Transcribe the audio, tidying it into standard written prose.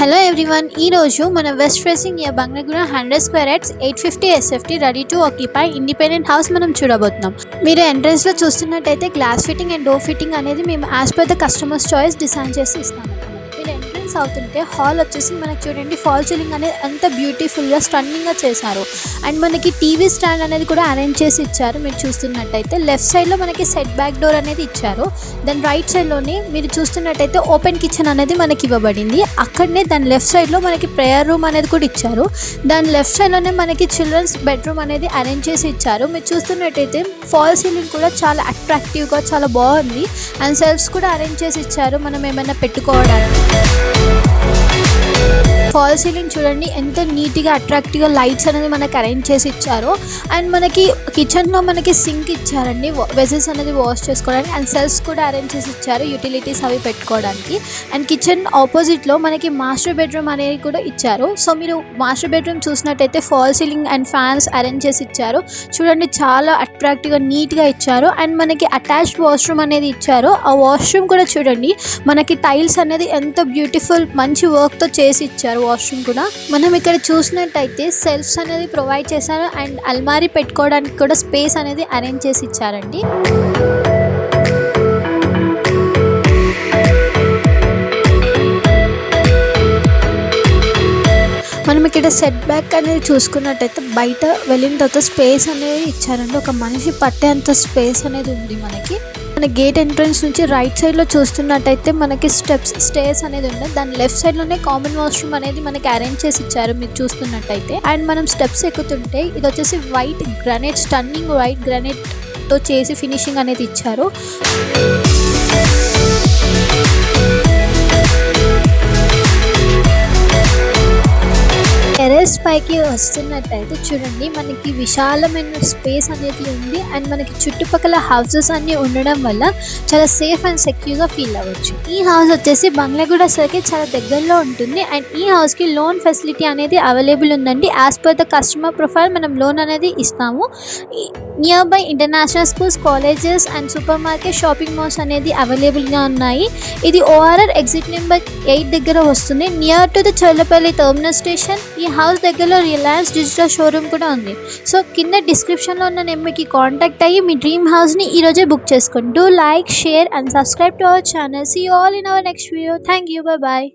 Hello everyone, ఈరోజు మన west facing near Banglaguda 100 square yards 850 SFT ready to occupy independent house మనం చూడబోతున్నాం. మీరు ఎంట్రన్స్లో చూస్తున్నట్టయితే glass fitting and door fitting అనేది మేము as per the customers choice design చేసి ఇస్తాం. మీరు ఎంట్రన్స్ అవుతుంటే హాల్ వచ్చేసి మనకి చూడండి, ఫాల్ సీలింగ్ అనేది ఎంత బ్యూటిఫుల్గా స్టన్నింగ్గా చేశారు. అండ్ మనకి టీవీ స్టాండ్ అనేది కూడా అరేంజ్ చేసి ఇచ్చారు. మీరు చూస్తున్నట్టయితే లెఫ్ట్ సైడ్లో మనకి సెట్ బ్యాక్ డోర్ అనేది ఇచ్చారు. దాని రైట్ సైడ్లోనే మీరు చూస్తున్నట్టయితే ఓపెన్ కిచెన్ అనేది మనకి ఇవ్వబడింది. అక్కడనే దాని లెఫ్ట్ సైడ్లో మనకి ప్రేయర్ రూమ్ అనేది కూడా ఇచ్చారు. దాని లెఫ్ట్ సైడ్లోనే మనకి చిల్డ్రన్స్ బెడ్రూమ్ అనేది అరేంజ్ చేసి ఇచ్చారు. మీరు చూస్తున్నట్టయితే ఫాల్ సీలింగ్ కూడా చాలా అట్రాక్టివ్గా చాలా బాగుంది. అండ్ సెల్ఫ్స్ కూడా అరేంజ్ చేసి ఇచ్చారు మనం ఏమైనా పెట్టుకోవడానికి. ఫాల్ సీలింగ్ చూడండి ఎంత నీట్గా అట్రాక్టివ్గా లైట్స్ అనేది మనకి అరేంజ్ చేసి ఇచ్చారు. అండ్ మనకి కిచెన్లో మనకి సింక్ ఇచ్చారండి, వెజల్స్ అనేది వాష్ చేసుకోవడానికి. అండ్ సెల్ఫ్స్ కూడా అరేంజ్ చేసి ఇచ్చారు, యూటిలిటీస్ అవి పెట్టుకోవడానికి. అండ్ కిచెన్ ఆపోజిట్లో మనకి మాస్టర్ బెడ్రూమ్ అనేది కూడా ఇచ్చారు. సో మీరు మాస్టర్ బెడ్రూమ్ చూసినట్టయితే fall ceiling and fans arrange చేసి ఇచ్చారు. చూడండి చాలా అట్రాక్టివ్గా నీట్గా ఇచ్చారు. అండ్ మనకి అటాచ్డ్ వాష్రూమ్ అనేది ఇచ్చారు. ఆ వాష్రూమ్ కూడా చూడండి మనకి టైల్స్ అనేది ఎంత బ్యూటిఫుల్ మంచి వర్క్తో చేసి ఇచ్చారు. వాష్రూమ్ కూడా మనం ఇక్కడ చూసినట్టయితే సెల్ఫ్స్ అనేది ప్రొవైడ్ చేశారు. అండ్ అల్మారీ పెట్టుకోవడానికి కూడా స్పేస్ అనేది అరేంజ్ చేసి ఇచ్చారండి. మనం ఇక్కడ సెట్ బ్యాక్ అనేది చూసుకున్నట్టయితే బయట వెళ్ళిన తర్వాత స్పేస్ అనేది ఇచ్చారండి. ఒక మనిషి పట్టేంత స్పేస్ అనేది ఉంది మనకి. మన గేట్ ఎంట్రన్స్ నుంచి రైట్ సైడ్లో చూస్తున్నట్టయితే మనకి స్టేర్స్ అనేది ఉంది. దాని లెఫ్ట్ సైడ్లోనే కామన్ వాష్రూమ్ అనేది మనకి అరేంజ్ చేసి ఇచ్చారు మీరు చూస్తున్నట్టయితే. అండ్ మనం స్టెప్స్ ఎక్కుతుంటే ఇది వచ్చేసి వైట్ గ్రానైట్, స్టన్నింగ్ వైట్ గ్రానైట్తో చేసి ఫినిషింగ్ అనేది ఇచ్చారు. టెర్రస్ పైకి వస్తున్నట్టయితే చూడండి మనకి విశాలమైన స్పేస్ అనేది ఉంది. అండ్ మనకి చుట్టుపక్కల హౌసెస్ అన్నీ ఉండడం వల్ల చాలా సేఫ్ అండ్ సెక్యూర్గా ఫీల్ అవ్వచ్చు. ఈ హౌస్ వచ్చేసి బంగ్లాగూడ సర్కిల్ చాలా దగ్గరలో ఉంటుంది. అండ్ ఈ హౌస్కి లోన్ ఫెసిలిటీ అనేది అవైలబుల్ ఉందండి. As per the customer profile మనం లోన్ అనేది ఇస్తాము. Near by international schools, colleges and super market, shopping malls అనేది అవైలబుల్గా ఉన్నాయి. ఇది ఓఆర్ఆర్ ఎగ్జిట్ నెంబర్ 8 దగ్గర వస్తుంది, near to the Charlapalli terminal station. ఈ హౌస్ దగ్గరలో రిలయన్స్ డిజిటల్ షోరూమ్ కూడా ఉంది. సో కింద డిస్క్రిప్షన్లో ఉన్న నెంబర్కి కాంటాక్ట్ అయ్యి మీ డ్రీమ్ హౌస్ని ఈరోజే బుక్ చేసుకోండి. Do like, share and subscribe to our channel. See you all in our next video. Thank you. Bye bye.